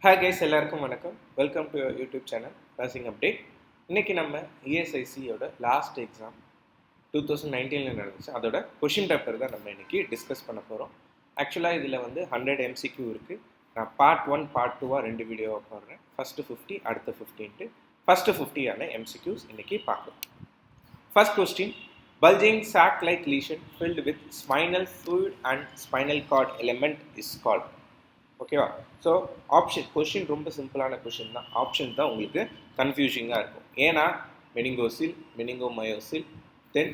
Hi guys, எல்லாருக்கும் வணக்கம். Welcome to YouTube channel nursing update. இன்னைக்கு நம்ம இஎஸ்ஐசியோட லாஸ்ட் எக்ஸாம் 2019 நடந்துச்சு. அதோட கொஷின் பேப்பர் தான் நம்ம இன்னைக்கு டிஸ்கஸ் பண்ண போகிறோம். ஆக்சுவலாக இதில் வந்து 100 MCQ இருக்குது. நான் பார்ட் 1 பார்ட் 2 ரெண்டு வீடியோவாக போடுறேன். ஃபஸ்ட்டு 50 அடுத்த 15 ஃபஸ்ட்டு 50 MCQs இன்னைக்கு பார்க்கலாம். First question, bulging sac-like lesion filled with spinal fluid and spinal cord element is called. ஓகேவா? ஸோ ஆப்ஷன் கொஷின் ரொம்ப சிம்பிளான கொஷின் தான். ஆப்ஷன் தான் உங்களுக்கு கன்ஃபியூஷிங்காக இருக்கும். ஏன்னா மெனிங்கோசில், மெனிங்கோமயோசில், தென்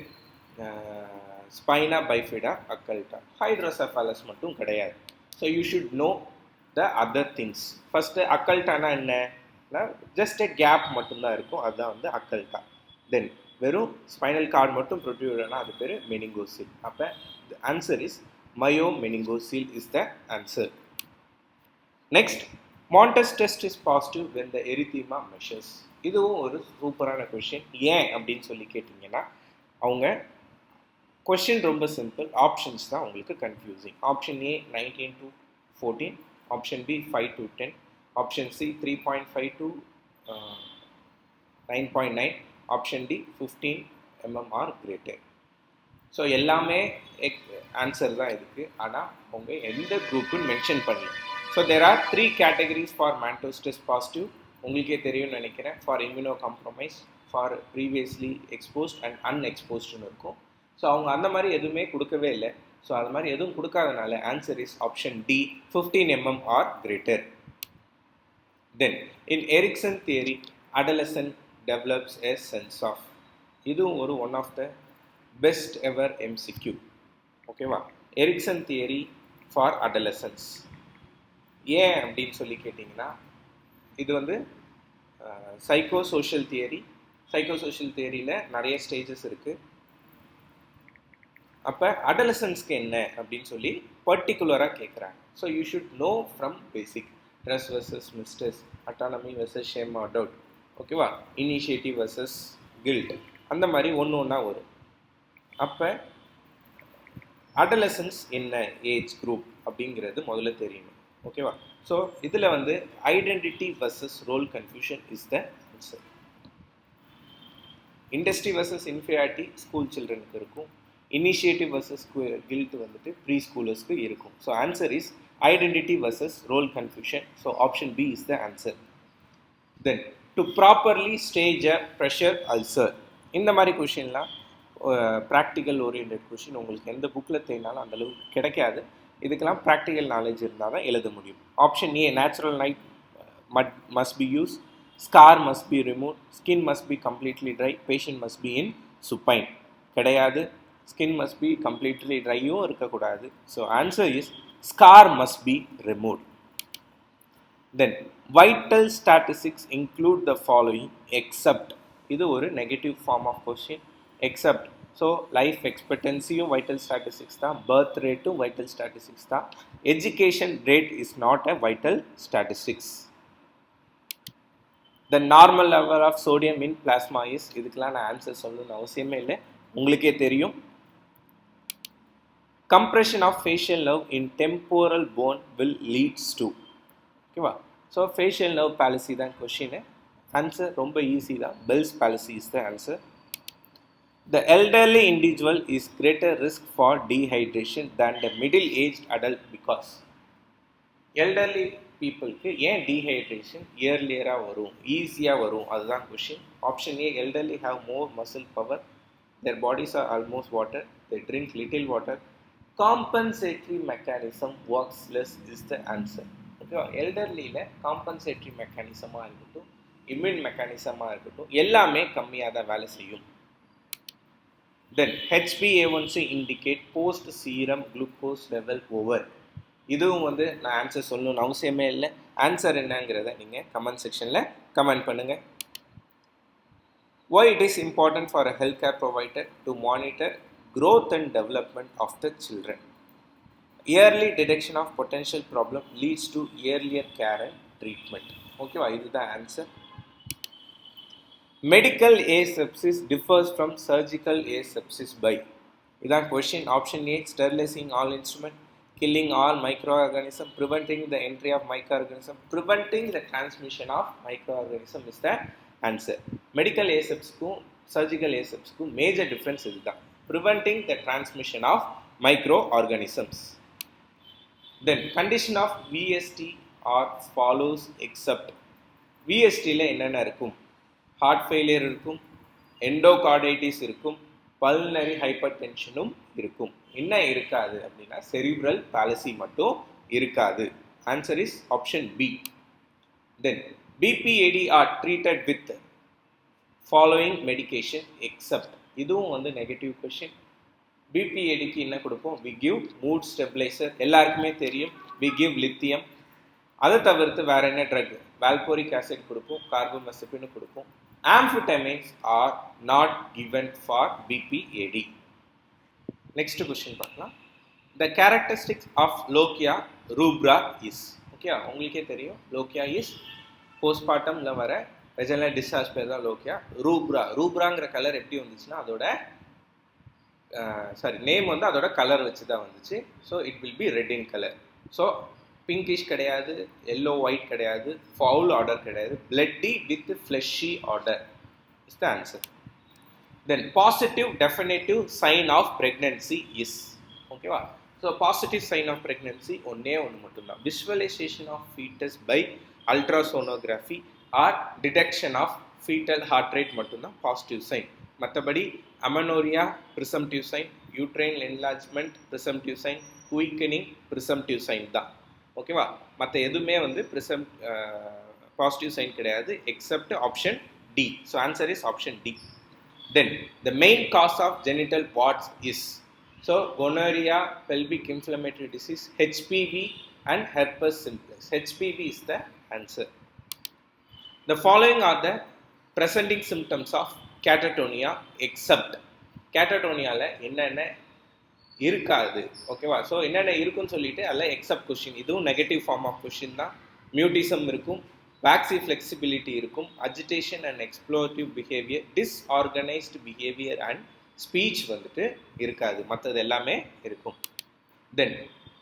ஸ்பைனா பைஃபிடா, அக்கல்டா, ஹைட்ரோசெஃபாலஸ் மட்டும் கிடையாது. So you should know the other things. First அக்கல்டானா என்னன்னா ஜஸ்ட் எ கேப் மட்டும்தான் இருக்கும், அதுதான் வந்து அக்கல்டா. தென் வெறும் ஸ்பைனல் கார்டு மட்டும் ப்ரொட்யூடனா அது பேர் மெனிங்கோசில். அப்போ the answer is myo meningocele is the answer. Next, Mantoux test is positive when the erythema measures. இதுவும் ஒரு சூப்பரான கொஷின். ஏன் அப்படின்னு சொல்லி கேட்டிங்கன்னா, அவங்க கொஷின் ரொம்ப சிம்பிள், ஆப்ஷன்ஸ் தான் உங்களுக்கு confusing. Option A 19 to 14, option B 5 to 10, option C 3.5 to 9.9, option D 15 mm or greater. So எல்லாமே ஆன்சர் தான் இருக்குது, ஆனால் அவங்க எந்த குரூப்புன்னு மென்ஷன் பண்ணல. So there are 3 categories for Mantoux test positive. உங்களுக்கே தெரியும்னு நினைக்கிறேன். For immuno compromise, for previously exposed and அன்எக்ஸ்போஸ்டுன்னு இருக்கும். ஸோ அவங்க அந்த மாதிரி எதுவுமே கொடுக்கவே இல்லை. ஸோ அது மாதிரி எதுவும் கொடுக்காதனால answer is option D 15 mm or greater. Then in Erikson theory adolescent develops a sense of. இதுவும் ஒரு one of the best ever MCQ. ஓகேவா? Erikson theory for adolescence. ஏன் அப்படின்னு சொல்லி கேட்டிங்கன்னா, இது வந்து psycho social theory. Psycho social தியரியில் நிறைய ஸ்டேஜஸ் இருக்குது. அப்போ அடலசன்ஸ்க்கு என்ன அப்படின்னு சொல்லி பர்டிகுலராக கேட்குறாங்க. So you should know from basic. Dress versus mister's, autonomy versus shame R doubt, ஓகேவா? இனிஷியேட்டிவ் வர்சஸ் கில்ட், அந்த மாதிரி ஒன்று ஒன்றா வரும். அப்போ அடலசன்ஸ் என்ன ஏஜ் குரூப் அப்படிங்கிறது முதல்ல தெரியணும். ஓகேவா? ஸோ இதில் வந்து identity versus role confusion is the answer. Industry versus inferiority school சில்ட்ரனுக்கு இருக்கும். இனிஷியேட்டிவ் வர்சஸ் கில்ட் வந்துட்டு ப்ரீ ஸ்கூலர்ஸ்க்கு இருக்கும். So answer is identity versus role confusion. So option B is the answer. Then to properly stage a pressure ulcer. இந்த மாதிரி கொஷின்லாம் practical orient question உங்களுக்கு எந்த புக்கில் தேடினாலும் அந்தளவுக்கு கிடைக்காது. இதுக்கெல்லாம் ப்ராக்டிக்கல் நாலேஜ் இருந்தால் தான் எழுத முடியும். Option A natural night must be use, scar must be remove, skin must be completely dry, patient must be in supine. கிடையாது. ஸ்கின் மஸ்ட் பி கம்ப்ளீட்லி ட்ரையும் இருக்கக்கூடாது. So answer is scar must be remove. Then vital statistics include the following except. இது ஒரு negative form of question. Except, so life எக்ஸ்பெக்டன்சியும் vital statistics தான், birth ரேட்டும் vital statistics தான். Education rate is not a vital statistics. The normal level of sodium in plasma is. இதுக்கெலாம் நான் answer சொல்லணும்னு அவசியமே இல்லை, உங்களுக்கே தெரியும். Compression of facial nerve in temporal bone will leads to. ஓகேவா? ஸோ ஃபேஷியல் நர்வ் பாலிசி தான் கொஷின். ஆன்சர் ரொம்ப ஈஸி தான், Bell's palsy is the answer. The elderly individual is greater risk for dehydration than the middle-aged adult because. elderly peopleக்கு ஏன் dehydration இயர்லியராக வரும், ஈஸியாக வரும், அதுதான் question. Option A elderly have more muscle power, their bodies are almost water, they drink little water, compensatory mechanism works less is the answer. ஓகேவா? எல்டர்லியில் compensatory மெக்கானிசமாக இருக்கட்டும், immune மெக்கானிசமாக இருக்கட்டும், எல்லாமே கம்மியாக தான் வேலை செய்யும். Then HbA1c indicate post serum glucose level over. இதுவும் வந்து நான் ஆன்சர் சொல்லணும்னு அவசியமே இல்லை. ஆன்சர் என்னங்கிறத நீங்கள் கமெண்ட் செக்ஷனில் கமெண்ட் பண்ணுங்கள். Why it is important for a healthcare provider to monitor growth and development of the children? Early detection of potential problem leads to earlier care and treatment. ஓகேவா? இதுதான் answer. Medical asepsis differs from surgical asepsis by. இதான் question. Option A sterilising all instrument, killing all microorganism, preventing the entry of microorganism, preventing the transmission of microorganism is the answer. Medical asepsக்கும் surgical asepsக்கும் major difference இதுதான், preventing the transmission of microorganisms. Then condition of VST are follows except. VSTல என்னென்ன இருக்கும்? heart failure இருக்கும், endocarditis இருக்கும், pulmonary hypertension இருக்கும். என்ன இருக்காது அப்படின்னா cerebral palsy மட்டும் இருக்காது. Answer is option B. Then BPAD are treated with following medication except. இதுவும் வந்து நெகட்டிவ் கொஷின். பிபிஏடிக்கு என்ன கொடுப்போம்? we give mood stabilizer, எல்லாருக்குமே தெரியும். we give lithium. அதை தவிர்த்து வேற என்ன ட்ரக்? valproic acid கொடுப்போம், கார்பமazepine கொடுப்போம். amphetamines are not given for BPAD. Next question பார்க்கலாம். the characteristics of lochia rubra is. Okay, உங்களுக்கே தெரியும் lochia is postpartumல வர vaginal discharge பேர் தான் lochia. ரூப்ராங்கிற கலர் எப்படி வந்துச்சுன்னா அதோட நேம் வந்து அதோட கலர் வச்சு தான் வந்துச்சு. So it will be red in colour. So pinkish கிடையாது, எல்லோ ஒயிட் கிடையாது, ஃபவுல் ஆர்டர் கிடையாது, bloody with fleshy odour is the answer. Then positive definitive sign of pregnancy is. ஓகேவா? So positive sign of pregnancy ஒன்றே ஒன்று மட்டும்தான், visualisation of foetus by ultrasonography or detection of foetal heart rate மட்டும்தான் positive sign. மற்றபடி amenorrhoea presumptive sign, uterine enlargement presumptive sign, quickening presumptive sign தான். ஓகேவா? மற்ற எதுவுமே வந்து பாசிட்டிவ் சைன் கிடையாது except option D. So answer is option D. Then the main cause of genital warts is. So gonorrhea, pelvic inflammatory disease, HPV and herpes simplex. HPV is the answer. The following are the presenting symptoms of catatonia except. catatonia-ல என்னென்ன இருக்காது? ஓகேவா? So என்னென்ன இருக்குன்னு சொல்லிட்டு அதில் except question. இதுவும் negative form of question தான். மியூட்டிசம் இருக்கும், வேக்சி ஃப்ளெக்சிபிலிட்டி இருக்கும், agitation and explosive behaviour, disorganised behaviour and speech வந்துட்டு இருக்காது. மற்றது எல்லாமே இருக்கும். Then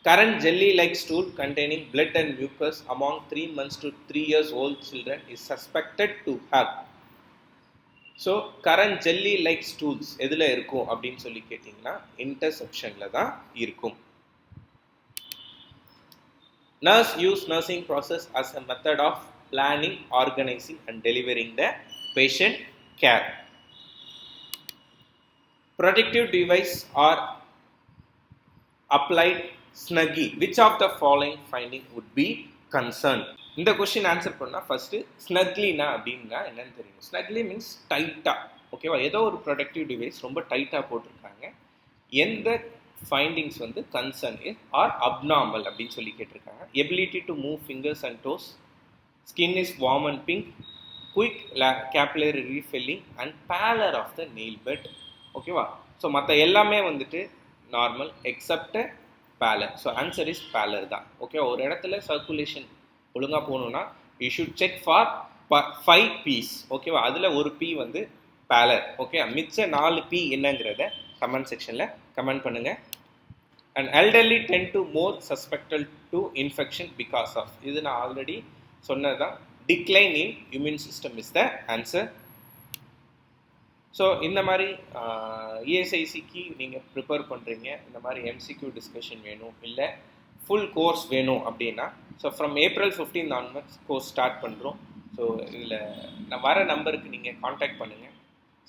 current jelly like stool containing blood and mucus among 3 months to 3 years old children is suspected to have. So current jelly like stools எதில் இருக்கும் அப்படின்னு சொல்லி கேட்டிங்கன்னா இன்டர்செப்ஷனில் தான் இருக்கும். Nurse use nursing process as a method of planning, organising and delivering the patient care. Protective device are applied snuggie. Which of the following finding would be concerned? இந்த question answer பண்ணால் ஃபர்ஸ்ட் ஸ்னக்லினா அப்படின்னா என்னன்னு தெரியும். ஸ்னக்லி means டைட்டாக. ஓகேவா? ஏதோ ஒரு productive device ரொம்ப டைட்டாக போட்டிருக்காங்க. எந்த ஃபைண்டிங்ஸ் வந்து கன்சர்ன் ஆர் அப்நார்மல் அப்படின்னு சொல்லி கேட்டிருக்காங்க. Ability to move fingers and toes, skin is warm and pink, quick capillary refilling and pallor of the nail bed. ஓகேவா? ஸோ மற்ற எல்லாமே வந்துட்டு normal except pallor. So answer is pallor தான். Okay, ஒரு இடத்துல சர்க்குலேஷன் ஒழுங்காக போகணுன்னா you should check for 5 P's. ஓகேவா? அதில் ஒரு P வந்து பேலர். ஓகே, மிச்ச 4 P என்னங்கிறத கமெண்ட் செக்ஷனில் கமெண்ட் பண்ணுங்கள். And elderly tend to more suspected to infection because of. இது நான் ஆல்ரெடி சொன்னது தான். Decline in immune system is the answer. So இந்த மாதிரி இஎஸ்ஐசிக்கு நீங்கள் ப்ரிப்பேர் பண்ணுறீங்க, இந்த மாதிரி எம்சிக்யூ டிஸ்கஷன் வேணும், இல்லை ஃபுல் கோர்ஸ் வேணும் அப்படின்னா, so from April 15 onwards course start பண்ணுறோம். ஸோ இதில் நான் வர நம்பருக்கு நீங்கள் காண்டாக்ட் பண்ணுங்கள்,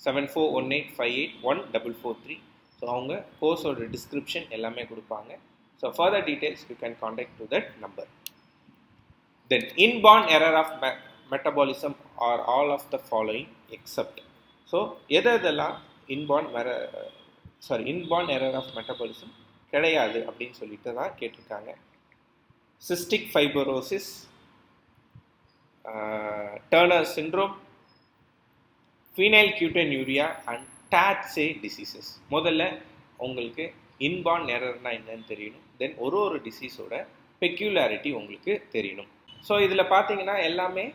7418581443. ஸோ அவங்க கோர்ஸோட டிஸ்கிரிப்ஷன் எல்லாமே கொடுப்பாங்க. So further details you can contact to that number. Then inborn error of metabolism are all of the following except. So எதெல்லாம் இன்பார்ன் எரர் ஆஃப் மெட்டபாலிசம் கிடையாது அப்படின்னு சொல்லிட்டு தான் கேட்டிருக்காங்க. Cystic fibrosis, Turner syndrome, phenylketonuria and Tay-Sachs diseases. முதல்ல உங்களுக்கு inborn எரர்னா என்னன்னு தெரியணும். தென் ஒரு டிசீஸோட பெக்யூலாரிட்டி உங்களுக்கு தெரியணும். ஸோ இதில் பார்த்தீங்கன்னா எல்லாமே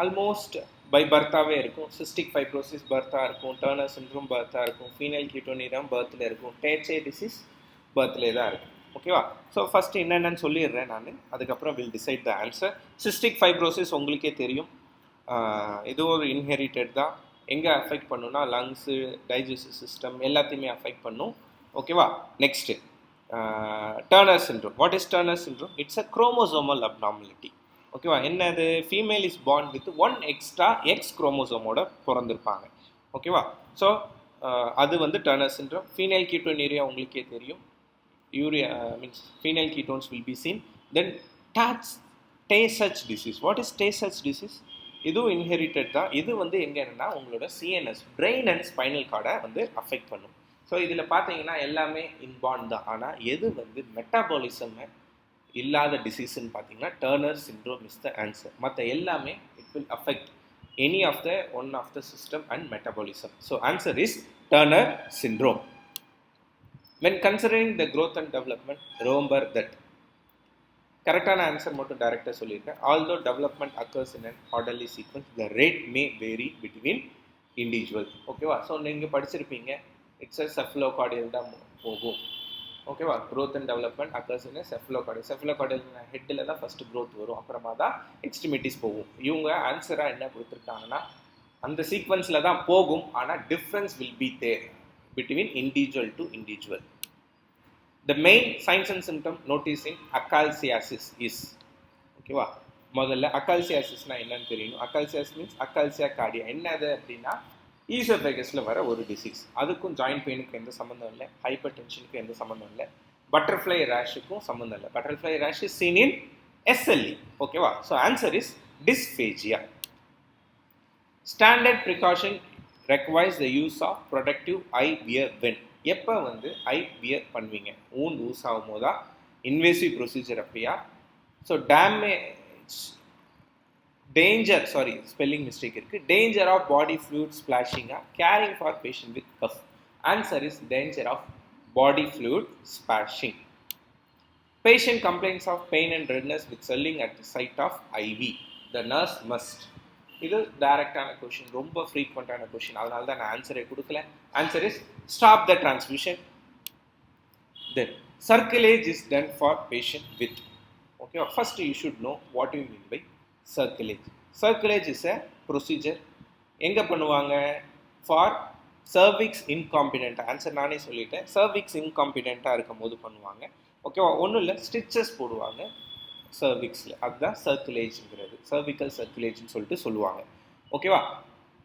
ஆல்மோஸ்ட் பை பர்த்தாகவே இருக்கும். சிஸ்டிக் ஃபைப்ரோசிஸ் பர்த்தாக இருக்கும், டர்னர் சிண்ட்ரோம் பர்த்தாக இருக்கும், phenylketonuria பர்த்தில் இருக்கும், டாட்ஸே டிசீஸ் பர்த்லே தான் இருக்கும். ஓகேவா? ஸோ ஃபஸ்ட்டு என்னென்னு சொல்லிடுறேன் நான், அதுக்கப்புறம் will decide the answer. Cystic fibrosis உங்களுக்கே தெரியும், இது ஒரு இன்ஹெரிட்டட் தான். எங்கே அஃபெக்ட் பண்ணுன்னா லங்ஸு, டைஜஸ்டிவ் சிஸ்டம் எல்லாத்தையுமே அஃபெக்ட் பண்ணும். ஓகேவா? Next Turner syndrome. What is Turner syndrome? It's a chromosomal abnormality. ஓகேவா? என்னது? Female is born with 1 extra X குரோமோசோமோட பிறந்திருப்பாங்க. ஓகேவா? ஸோ அது வந்து டர்னர் சிண்ட்ரோம். ஃபீனைல் கீட்டோனூரியா உங்களுக்கே தெரியும், urea means phenyl ketones will be seen. Then Tay-Sachs disease. What is Tay-Sachs disease? இதுவும் இன்ஹெரிட்டட் தான். இது வந்து எங்கன்னா உங்களோட சிஎன்எஸ், பிரெயின் அண்ட் ஸ்பைனல் கார்டை வந்து அஃபெக்ட் பண்ணும். ஸோ இதில் பார்த்தீங்கன்னா எல்லாமே இன்பார்ன் தான். ஆனால் எது வந்து மெட்டாபாலிசம் இல்லாத டிசீஸ்ன்னு பார்த்தீங்கன்னா Turner syndrome is the answer. மற்ற எல்லாமே it will affect any of the one of the system and metabolism. So answer is Turner syndrome. when considering the growth and development, remember that கரெக்டான answer மட்டும் டைரெக்டாக சொல்லியிருக்கேன். Although development occurs in an orderly sequence, the rate may vary between individual. ஓகேவா? So நீங்கள் படிச்சிருப்பீங்க, it's a cephalocaudal தான் போகும். ஓகேவா? Growth and development occurs in செஃபலோகார்டியல். செஃபலோகார்டியல் ஹெட்டில் தான் ஃபஸ்ட்டு க்ரோத் வரும், அப்புறமா தான் எக்ஸ்ட்ரிமிட்டிஸ் போகும். இவங்க ஆன்சராக என்ன கொடுத்துருக்காங்கன்னா அந்த சீக்வன்ஸில் தான் போகும், ஆனால் difference will be there between individual to individual. The main signs and symptoms noticed in acalsiasis is, ஓகேவா? முதல்ல அக்கால்சியாசிஸ்னா என்னன்னு தெரியணும். அக்கால்சியாசிஸ் மீன்ஸ் அக்கால்சியா கார்டியா. என்னது அப்படின்னா ஈசோஃபேகஸில் வர ஒரு டிசீஸ். அதுக்கும் ஜாயின்ட் பெயினுக்கும் எந்த சம்மந்தம் இல்லை, ஹைப்பர் டென்ஷனுக்கும் எந்த சம்மந்தம் இல்லை, பட்டர்ஃப்ளை ரேஷுக்கும் சம்மந்தம் இல்லை. Butterfly rash is seen in SLE. ஓகேவா? So answer is dysphagia. Standard precaution requires the use of protective eye wear when. எப்போ வந்து ஐ வியர் பண்ணுவீங்க? ஊன் யூஸ் ஆகும் போதா, இன்வேசிவ் ப்ரொசீஜர் அப்பையா? So danger, sorry spelling mistake இருக்குது, டேஞ்சர் ஆஃப் பாடி ஃப்ளூயிட் ஸ்பிளாஷிங்கா, caring for patient with cough. Answer is danger of body fluid splashing. Patient complaints of pain and redness with swelling at the site of IV. The nurse must. இது டைரக்டான question, ரொம்ப ஃப்ரீக்வெண்ட்டான question, அதனால தான் நான் ஆன்சரே கொடுக்கல. Answer is stop the transmission. Then cerclage is done for patient with. ஓகேவா? First you should know what you mean by cerclage. Cerclage is a procedure. எங்கே பண்ணுவாங்க? For cervix incompetent. ஆன்சர் நானே சொல்லிட்டேன், சர்விக்ஸ் இன்காம்பிடென்ட்டாக இருக்கும் போது பண்ணுவாங்க. ஓகேவா? ஒன்றும் இல்லை, ஸ்டிச்சஸ் போடுவாங்க சர்விக்ஸில், அதுதான் சர்க்குலேஜ்ங்கிறது, சர்விக்கல் சர்க்குலேஜ்னு சொல்லிட்டு சொல்லுவாங்க. ஓகேவா?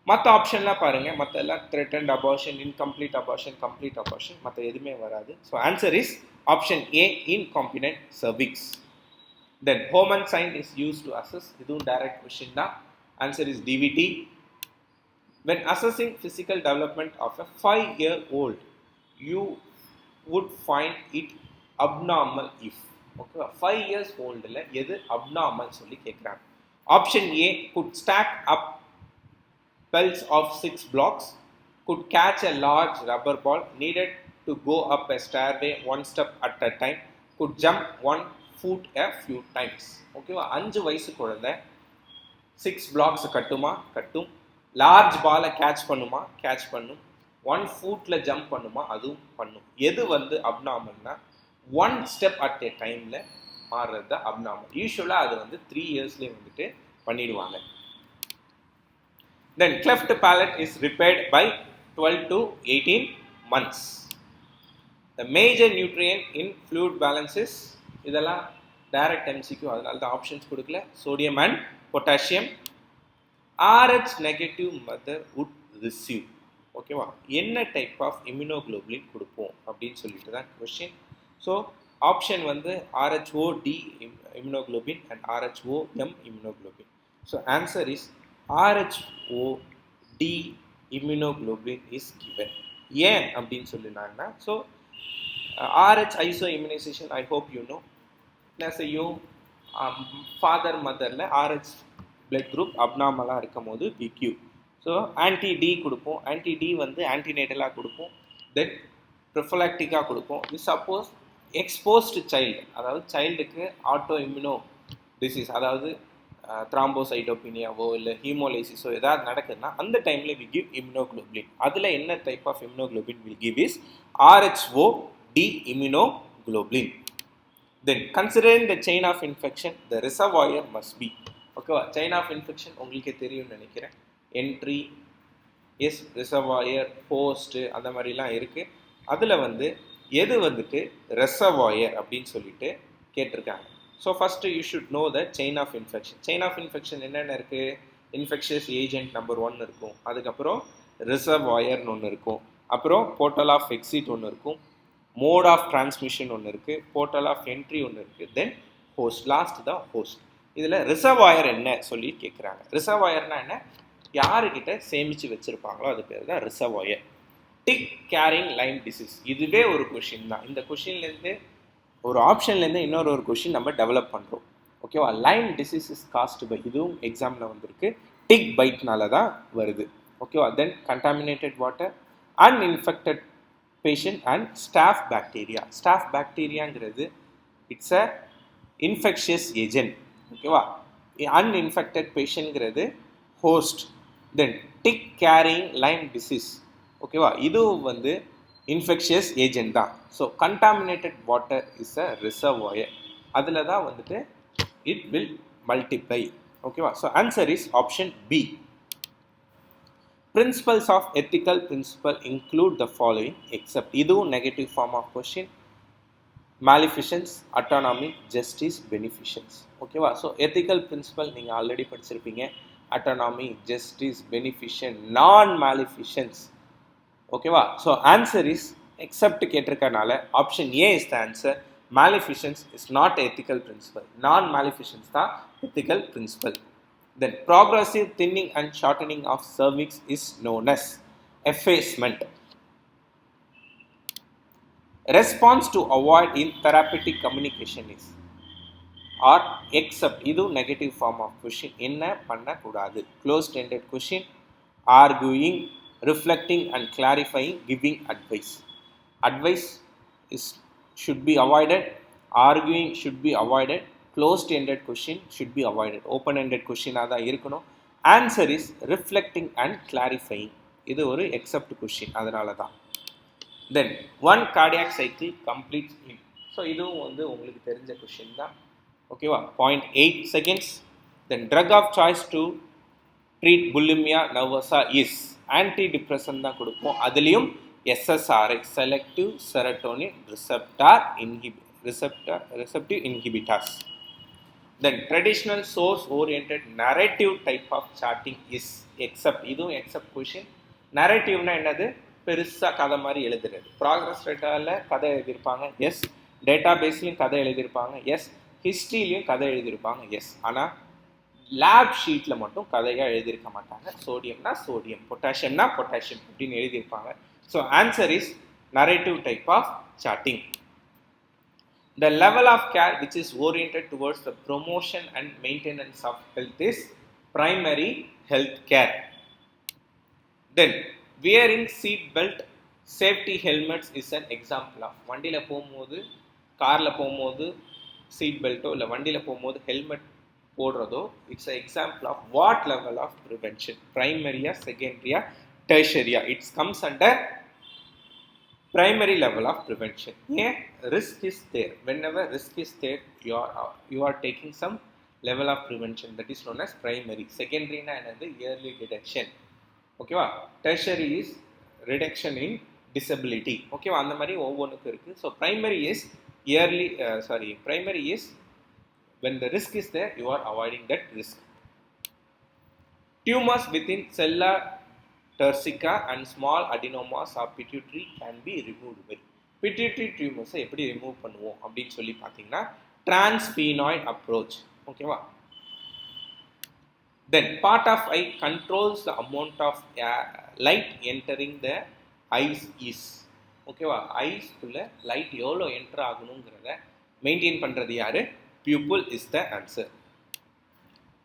மற்ற ஆப்ஷன்லாம் பாருங்கள், மற்ற எல்லாம் threatened abortion, incomplete abortion, complete abortion, மற்ற எதுவுமே வராது. So answer is option A, incompetent cervix. Then Homan sign is use to assess. இதுவும் டைரக்ட் கொஸ்டின் தான். Answer is DVT. when assessing physical development of a 5-year-old, you would find it abnormal if. ஓகேவா? 5 years ஓல்டில் எது abnormal சொல்லி கேட்குறாங்க. Option A, could stack up pelts of 6 blocks, could catch a large rubber ball, needed to go up a stairway 1 step at a time, could jump 1 foot a few times. ஓகேவா? 5 வயசு குழந்தை 6 blocks கட்டும், large பாலை catch பண்ணும், 1 ஃபூட்டில் jump பண்ணுமா, அதுவும் பண்ணும். எது வந்து அப்நார்மல்னா 1 ஸ்டெப் அட் ஏ டைமில் மாறுறது தான் அப்நார்மல். யூஸ்வலாக அது வந்து 3 இயர்ஸ்லேயே வந்துட்டு பண்ணிடுவாங்க. தென் cleft palate is repaired by 12 to 18 months. The major nutrient in fluid balance is, இதெல்லாம் டைரக்ட் MCQ, அதனால தான் ஆப்ஷன்ஸ் கொடுக்கல. Sodium and potassium. RH negative mother would receive. ஓகேவா? என்ன டைப் ஆஃப் இம்யூனோகுளோபுலின் கொடுப்போம் அப்படின்னு சொல்லிட்டு தான் கொஸ்டின். ஸோ ஆப்ஷன் வந்து RHOD immunoglobulin and RHOM immunoglobulin. So answer is RHOD immunoglobulin is given. ஏன் அப்படின்னு சொல்லினாங்கன்னா, so RH iso immunization, I hope you know. செய்யும் ஃபாதர் மதரில் RH பிளட் குரூப் அப்நார்மலாக இருக்கும் போது BQ. ஸோ ஆன்டி-D கொடுப்போம். ஆன்டி-D வந்து ஆன்டிநேட்டலாக கொடுப்போம். தென் ப்ரொஃபலாக்டிக்காக கொடுப்போம். இது சப்போஸ் எக்ஸ்போஸ்டு சைல்டு, அதாவது சைல்டுக்கு ஆட்டோ இம்யூனோ டிசீஸ், அதாவது த்ராம்போசைட்டோபினியாவோ இல்லை ஹீமோலைசிஸோ ஏதாவது நடக்குதுன்னா அந்த டைமில் வி கிவ் இம்யூனோகுளோபுலின். அதில் என்ன type of immunoglobulin will give is RHOD immunoglobulin. Then considering the chain of infection, the reservoir must be. ஓகேவா, chain of infection உங்களுக்கே தெரியும்னு நினைக்கிறேன். என்ட்ரி, எஸ், ரிசர்வாயர், போஸ்ட், அந்த மாதிரிலாம் இருக்குது. அதில் வந்து எது வந்துட்டு ரெசர்வாயர் அப்படின்னு சொல்லிட்டு கேட்டிருக்காங்க. So first you should know the chain of infection. Chain of infection என்னென்ன இருக்குது? இன்ஃபெக்ஷியஸ் ஏஜென்ட் நம்பர் 1 இருக்கும், அதுக்கப்புறம் ரிசர்வாயர்னு ஒன்று இருக்கும், அப்புறம் போர்ட்டல் ஆஃப் எக்ஸிட் ஒன்று இருக்கும், மோட் ஆஃப் டிரான்ஸ்மிஷன் ஒன்று இருக்குது, போர்ட்டல் ஆஃப் என்ட்ரி ஒன்று இருக்குது, தென் ஹோஸ்ட், லாஸ்ட் தான் ஹோஸ்ட். இதில் ரிசர்வாயர் என்ன சொல்லி கேட்குறாங்க. ரிசர்வாயர்னா என்ன? யாருக்கிட்ட சேமித்து வச்சுருப்பாங்களோ அது பேர் தான் reservoir. Tick carrying Lyme disease, இதுவே ஒரு கொஷின் தான். இந்த கொஷின்லேருந்து ஒரு ஆப்ஷன்லேருந்து இன்னொரு கொஷின் நம்ம டெவலப் பண்ணுறோம். ஓகேவா, Lyme disease is caused by, இதுவும் எக்ஸாமில் வந்திருக்கு, டிக் பைட்னால தான் வருது. ஓகேவா, then contaminated water, uninfected patient and staph bacteria. Staph பாக்டீரியாங்கிறது இட்ஸ் அ இன்ஃபெக்ஷியஸ் ஏஜென்ட். ஓகேவா, அன்இன்ஃபெக்டட் பேஷண்ட்ங்கிறது host. Then tick carrying Lyme disease, ஓகேவா, இதுவும் வந்து இன்ஃபெக்ஷியஸ் ஏஜென்ட் தான். So contaminated water is a reservoir, அதில் தான் வந்துட்டு இட் வில் மல்டிப்ளை. ஓகேவா, so answer is option B. Principles of ethical principle include the following except, இதுவும் negative form of question, maleficence, autonomy, justice, beneficence. ஓகேவா, so ethical principle நீங்கள் already படிச்சிருப்பீங்க. autonomy, justice, beneficence, non maleficence. ஓகேவா, so answer is except கேட்டிருக்கனால option A is the answer. maleficence is not ethical principle, non maleficence தான் ethical principle. Then progressive thinning and shortening of cervix is known as effacement. Response to avoid in therapeutic communication is, or except, இது negative form of question, என்ன பண்ணக்கூடாது? Closed ended question, arguing, reflecting and clarifying, giving advice. Advice is should be avoided, arguing should be avoided, closed ended question should be avoided, open ended question ஆதான் இருக்கணும். Answer is reflecting and clarifying, இது ஒரு except question, அதனால தான். Then 1 cardiac cycle completes in, so இதுவும் வந்து உங்களுக்கு தெரிஞ்ச கொஸ்டின் தான். ஓகேவா, 0.8 seconds. Then drug of choice to treat bulimia nervosa is, anti depressant தான் கொடுப்போம். அதுலேயும் SSRI, selective serotonin receptive inhibitors. Then traditional source oriented narrative type of charting is except, இதுவும் except question. narrativeனா என்னது? பெருசாக கதை மாதிரி எழுதுறது. ப்ராக்ரஸ் டேட்டாவில் கதை எழுதியிருப்பாங்க, எஸ். டேட்டா பேஸ்லையும் கதை எழுதியிருப்பாங்க, எஸ். ஹிஸ்ட்ரிலையும் கதை எழுதியிருப்பாங்க, எஸ். ஆனால் லேப் ஷீட்டில் மட்டும் கதையாக எழுதியிருக்க மாட்டாங்க. சோடியம்னா சோடியம், பொட்டாசியம்னா பொட்டாசியம் அப்படின்னு எழுதியிருப்பாங்க. So answer is narrative type of charting. The level of care which is oriented towards the promotion and maintenance of health is primary health care. Then wearing seat belt, safety helmets is an example of, வண்டியில் போகும்போது, காரில் போகும்போது seat பெல்ட்டோ இல்லை வண்டியில் போகும்போது helmet போடுறதோ, it's a example of what level of prevention? பிரைமரியா, செகண்டரியா, டெர்ஷரியா? It's comes under primary level of prevention. Yeah, risk is there. Whenever risk is there, you are taking some level of prevention, that is known as primary. Secondary na enadhu? Early detection. Okay va. Tertiary is reduction in disability. Okay va, andha mari ovvonukku irukku. So primary is primary is when the risk is there, you are avoiding that risk. Tumors within cellular Turcica and small adenomas of pituitary can be removed by, pituitary tumors எப்படி remove பண்ணுவோம் அப்படின்னு சொல்லி பார்த்தீங்கன்னா transsphenoid approach. ஓகேவா, then part of eye controls the amount of light entering the eyes is. ஓகேவா, ஐஸ்குள்ள light எவ்வளோ enter ஆகணுங்கிறத மெயின்டைன் பண்ணுறது யாரு? Pupil is the answer.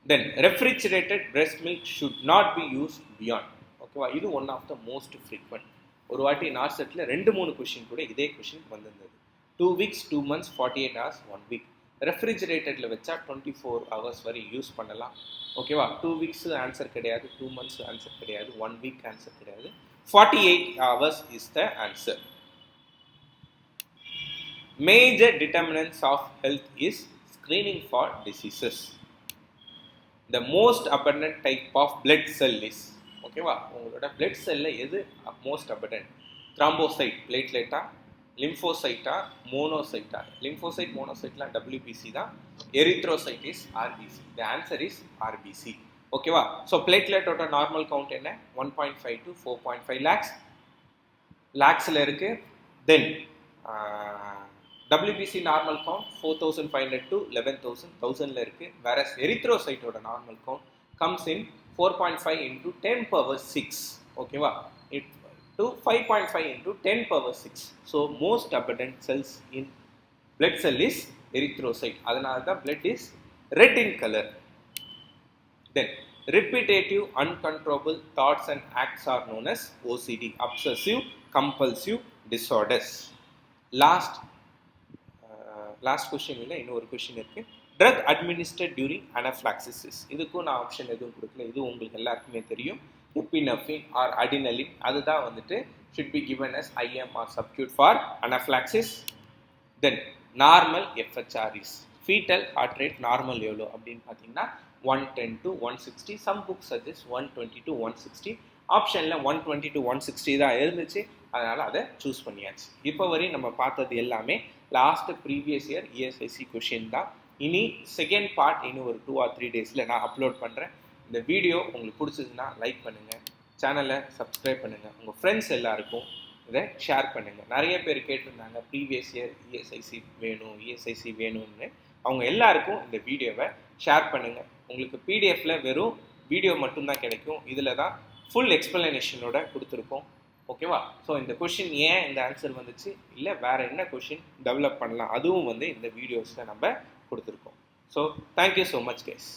Then refrigerated breast milk should not be used beyond. ஓகேவா, இது one of the most frequent. ஒரு வாட்டி நார்செட்டில் 2-3 கொஷின் கூட இதே கொஷின் வந்திருந்தது. 2 weeks, 2 months, 48 hours, 1 week. ரெஃப்ரிஜரேட்டரில் வச்சா 24 hours வரை யூஸ் பண்ணலாம். ஓகேவா, 2 weeks ஆன்சர் கிடையாது, 2 months ஆன்சர் கிடையாது, 1 week ஆன்சர் கிடையாது, 48 hours is the answer. Major determinants of health is screening for diseases. The most abundant type of blood cell is, ஓகேவா, உங்களோட blood cell எது most abundant? Thrombocyte, platelet, lymphocyte, monocyte. Lymphocyte, monocyte WBC தான். Erythrocyte is RBC. The answer is RBC. ஓகேவா, so platelet ஓட normal count என்ன? 1.5 to 4.5 lakhs. lakhsல இருக்கு. Then WBC normal count 4500 to 11000 1000ல இருக்கு. whereas erythrocyte ஓட normal count comes in 4.5 into 10 power 6. ஓகேவா, to 5.5 into 10 power 6. so most abundant cells in blood cell is erythrocyte. அதனால தான் blood is red in color. Then repetitive uncontrollable thoughts and acts are known as OCD, obsessive compulsive disorders. last question இல்லை, இன்னொரு question இருக்கு. Drug administered during anaphylaxis. இதுக்கும் நான் option எதுவும் கொடுக்கல, இது உங்களுக்கு எல்லாருக்குமே தெரியும். எபினெஃப்ரின் ஆர் அடினலின், அதுதான் வந்துட்டு should be given as IM or subcute for anaphylaxis. Then normal FHR is, fetal heart rate normal எவ்வளோ அப்படின்னு பார்த்தீங்கன்னா 110 to 160. some books suggest 120 to 160. ஆப்ஷனில் 120 to 160 தான் இருந்துச்சு, அதனால் அதை சூஸ் பண்ணியாச்சு. இப்போ வரையும் நம்ம பார்த்தது எல்லாமே last previous year ESIC question தான். இனி செகண்ட் பார்ட் இன்னும் ஒரு 2 or 3 டேஸில் நான் அப்லோட் பண்ணுறேன். இந்த வீடியோ உங்களுக்கு பிடிச்சதுன்னா லைக் பண்ணுங்கள், சேனலை சப்ஸ்கிரைப் பண்ணுங்கள், உங்கள் ஃப்ரெண்ட்ஸ் எல்லாருக்கும் இதை ஷேர் பண்ணுங்கள். நிறைய பேர் கேட்டிருந்தாங்க ப்ரீவியஸ் இயர் ESIC வேணும்னு. அவங்க எல்லாருக்கும் இந்த வீடியோவை ஷேர் பண்ணுங்கள். உங்களுக்கு பிடிஎஃப்ல வெறும் வீடியோ மட்டும்தான் கிடைக்கும், இதில் தான் ஃபுல் எக்ஸ்பிளனேஷனோட கொடுத்துருக்கோம். ஓகேவா, ஸோ இந்த கொஷின் ஏன் இந்த ஆன்சர் வந்துச்சு, இல்லை வேறு என்ன கொஷின் டெவலப் பண்ணலாம், அதுவும் வந்து இந்த வீடியோஸில் நம்ம கொடுத்துருக்கோம். So thank you so much guys.